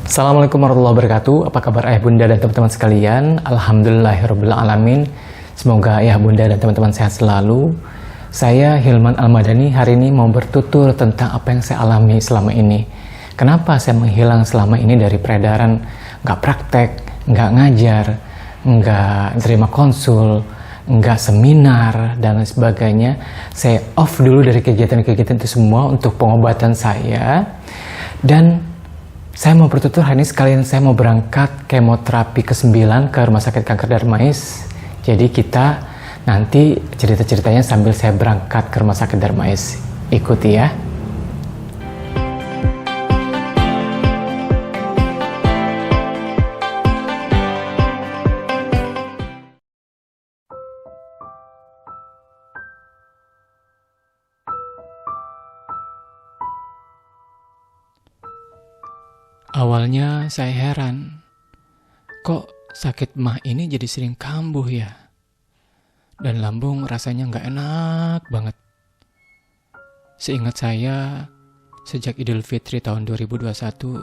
Assalamualaikum warahmatullahi wabarakatuh. Apa kabar ayah bunda dan teman-teman sekalian? Alhamdulillahirrabbilalamin. Semoga ayah bunda dan teman-teman sehat selalu. Saya Hilman Al-Madani hari ini mau bertutur tentang apa yang saya alami selama ini. Kenapa saya menghilang selama ini dari peredaran, nggak praktek, nggak ngajar, nggak terima konsul, nggak seminar, dan lain sebagainya. Saya off dulu dari kegiatan-kegiatan itu semua untuk pengobatan saya. Dan saya mau bertutur hari ini sekalian saya mau berangkat kemoterapi ke-9 ke Rumah Sakit Kanker Darmais. Jadi kita nanti cerita-ceritanya sambil saya berangkat ke Rumah Sakit Darmais. Ikuti ya. Awalnya saya heran, kok sakit mah ini jadi sering kambuh ya? Dan lambung rasanya nggak enak banget. Seingat saya, sejak Idul Fitri tahun 2021,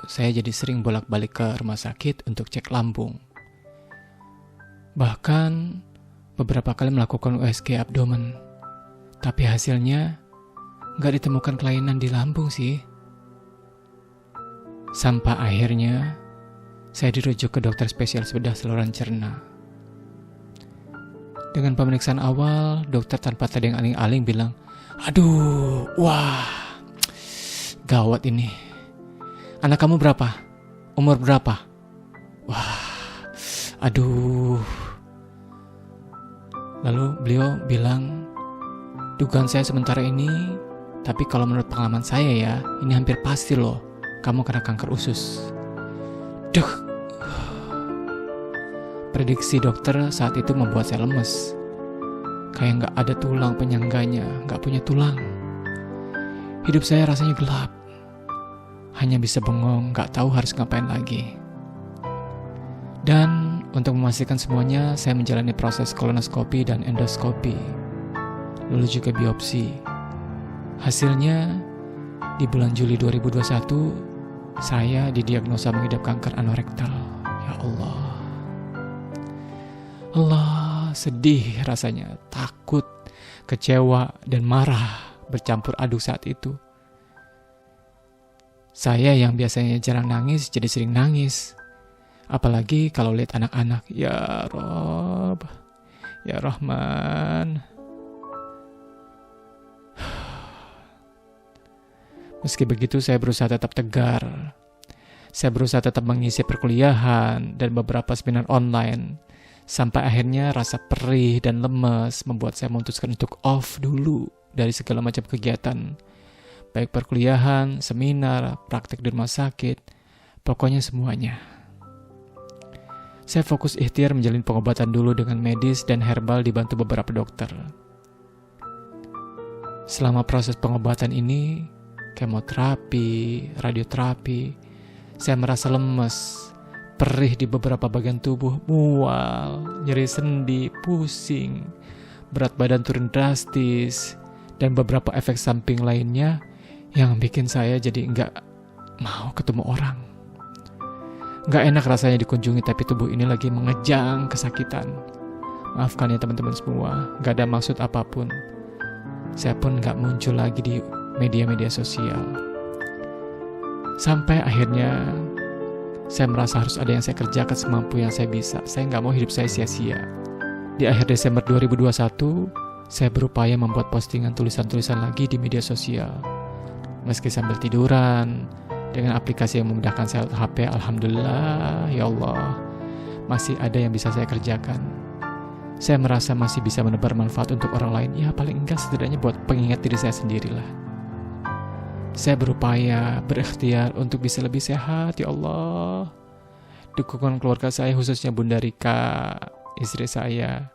saya jadi sering bolak-balik ke rumah sakit untuk cek lambung. Bahkan beberapa kali melakukan USG abdomen, tapi hasilnya nggak ditemukan kelainan di lambung sih. Sampai akhirnya saya dirujuk ke dokter spesialis bedah saluran cerna. Dengan pemeriksaan awal, dokter tanpa tanda yang aling-aling bilang, "Aduh, wah, gawat ini. Anak kamu berapa? Umur berapa? Wah, aduh." Lalu beliau bilang, "Dugaan saya sementara ini, tapi kalau menurut pengalaman saya ya, ini hampir pasti loh. Kamu kena kanker usus." Duh. Prediksi dokter saat itu membuat saya lemes. Kayak gak ada tulang penyangganya, gak punya tulang. Hidup saya rasanya gelap. Hanya bisa bengong, gak tahu harus ngapain lagi. Dan untuk memastikan semuanya, saya menjalani proses kolonoskopi dan endoskopi. Lalu juga biopsi. Hasilnya, di bulan Juli 2021, saya didiagnosa mengidap kanker anorektal. Ya Allah. Allah, sedih rasanya, takut, kecewa, dan marah bercampur aduk saat itu. Saya yang biasanya jarang nangis, jadi sering nangis. Apalagi kalau lihat anak-anak. Ya Rob, ya Rahman. Meski begitu, saya berusaha tetap tegar. Saya berusaha tetap mengisi perkuliahan dan beberapa seminar online. Sampai akhirnya rasa perih dan lemes membuat saya memutuskan untuk off dulu dari segala macam kegiatan. Baik perkuliahan, seminar, praktek di rumah sakit, pokoknya semuanya. Saya fokus ikhtiar menjalin pengobatan dulu dengan medis dan herbal dibantu beberapa dokter. Selama proses pengobatan ini, kemoterapi, radioterapi, saya merasa lemes, perih di beberapa bagian tubuh, mual, nyeri sendi, pusing, berat badan turun drastis, dan beberapa efek samping lainnya yang bikin saya jadi nggak mau ketemu orang. Nggak enak rasanya dikunjungi, tapi tubuh ini lagi mengejang kesakitan. Maafkan ya teman-teman semua, nggak ada maksud apapun. Saya pun nggak muncul lagi di media-media sosial. Sampai akhirnya saya merasa harus ada yang saya kerjakan semampu yang saya bisa. Saya nggak mau hidup saya sia-sia. Di akhir Desember 2021, saya berupaya membuat postingan tulisan-tulisan lagi di media sosial. Meski sambil tiduran, dengan aplikasi yang memudahkan saya HP, alhamdulillah, ya Allah, masih ada yang bisa saya kerjakan. Saya merasa masih bisa menebar manfaat untuk orang lain. Ya paling enggak setidaknya buat pengingat diri saya sendirilah. Saya berupaya, berikhtiar untuk bisa lebih sehat, ya Allah. Dukungan keluarga saya, khususnya Bunda Rika, istri saya,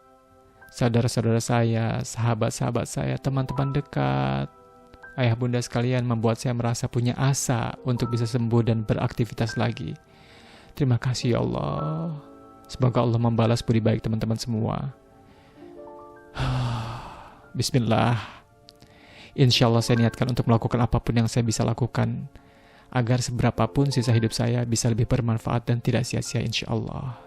saudara-saudara saya, sahabat-sahabat saya, teman-teman dekat, ayah bunda sekalian membuat saya merasa punya asa untuk bisa sembuh dan beraktivitas lagi. Terima kasih ya Allah. Semoga Allah membalas budi baik teman-teman semua. Bismillah. Insya Allah saya niatkan untuk melakukan apapun yang saya bisa lakukan agar seberapapun sisa hidup saya bisa lebih bermanfaat dan tidak sia-sia insya Allah.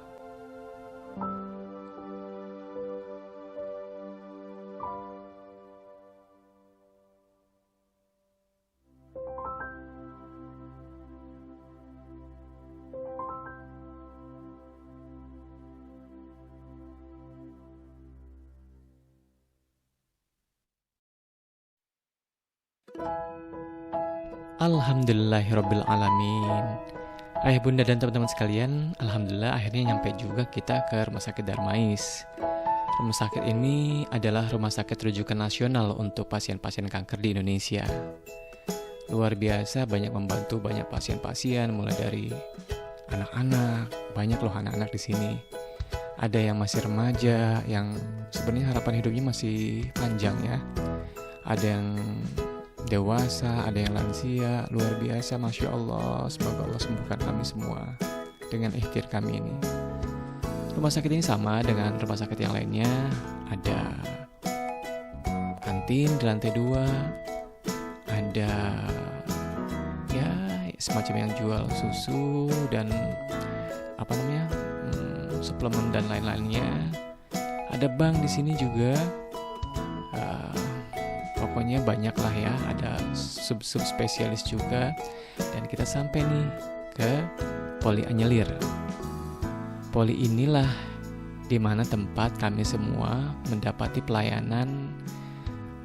Alhamdulillahirrabbilalamin. Ayah bunda dan teman-teman sekalian, alhamdulillah akhirnya nyampe juga kita ke Rumah Sakit Darmais. Rumah sakit ini adalah rumah sakit rujukan nasional untuk pasien-pasien kanker di Indonesia. Luar biasa, banyak membantu banyak pasien-pasien, mulai dari anak-anak, banyak loh anak-anak di sini. Ada yang masih remaja, yang sebenarnya harapan hidupnya masih panjang ya. Ada yang dewasa, ada yang lansia, luar biasa, Masya Allah. Semoga Allah sembuhkan kami semua dengan ikhtiar kami ini. Rumah sakit ini sama dengan rumah sakit yang lainnya. Ada kantin di lantai 2, ada ya semacam yang jual susu dan suplemen dan lain-lainnya. Ada bank di sini juga. Pokoknya banyak lah ya, ada sub-sub spesialis juga. Dan kita sampai nih ke Poli Anyelir. Poli inilah dimana tempat kami semua mendapati pelayanan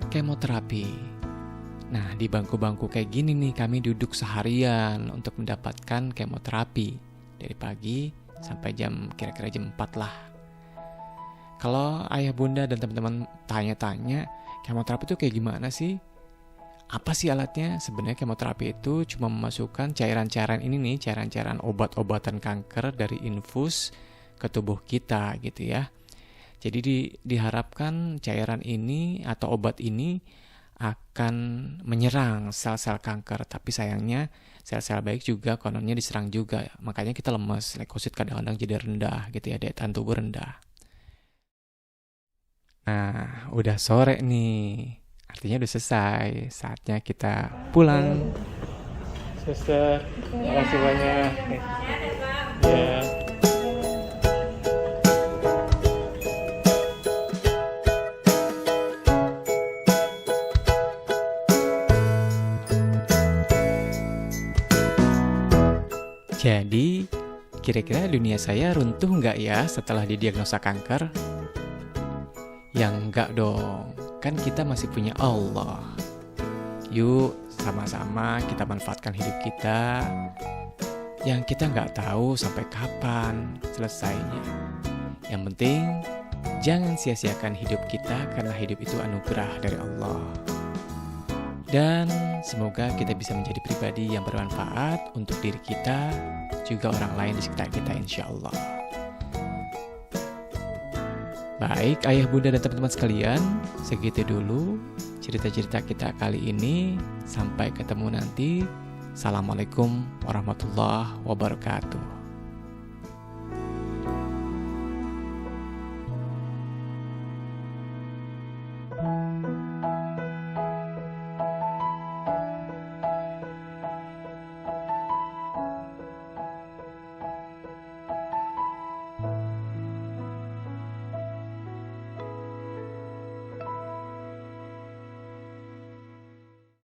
kemoterapi. Nah, di bangku-bangku kayak gini nih kami duduk seharian untuk mendapatkan kemoterapi dari pagi sampai kira-kira jam 4 lah. Kalau ayah bunda dan teman-teman tanya-tanya, kemoterapi itu kayak gimana sih? Apa sih alatnya? Sebenarnya kemoterapi itu cuma memasukkan cairan-cairan ini nih, cairan-cairan obat-obatan kanker dari infus ke tubuh kita gitu ya. Jadi diharapkan cairan ini atau obat ini akan menyerang sel-sel kanker. Tapi sayangnya sel-sel baik juga kononnya diserang juga. Makanya kita lemes, leukosit kadang-kadang jadi rendah gitu ya, daya tahan tubuh rendah. Nah, udah sore nih. Artinya udah selesai. Saatnya kita pulang. Suster, makasih banyak. Ya. Jadi, kira-kira dunia saya runtuh nggak ya setelah didiagnosa kanker? Ya enggak dong, kan kita masih punya Allah. Yuk, sama-sama kita manfaatkan hidup kita yang kita nggak tahu sampai kapan selesainya. Yang penting, jangan sia-siakan hidup kita karena hidup itu anugerah dari Allah. Dan semoga kita bisa menjadi pribadi yang bermanfaat untuk diri kita, juga orang lain di sekitar kita insya Allah. Baik, ayah bunda dan teman-teman sekalian, segitu dulu cerita-cerita kita kali ini. Sampai ketemu nanti. Assalamualaikum warahmatullahi wabarakatuh.